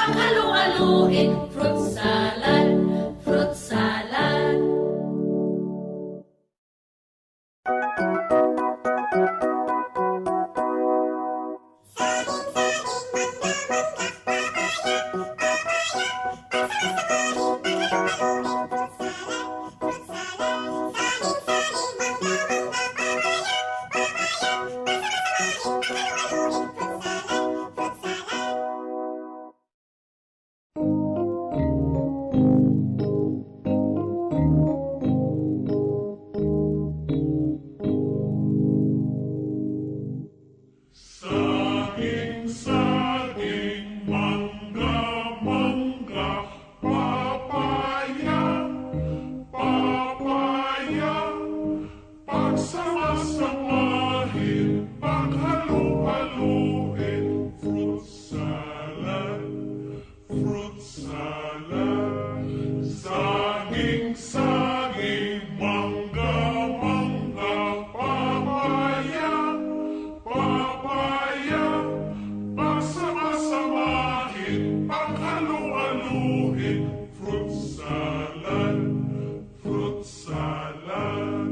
panghalu-haluin. Fruit salad, fruit salad. Saging, mangga, mangga, papaya, papaya, pagsama-samahin, paghalu-haluin, fruit salad, fruit salad. Saging, saging, mangga, mangga, papaya, papaya, pagsama-samahin, paghalu-haluin, fruit salad, fruit salad.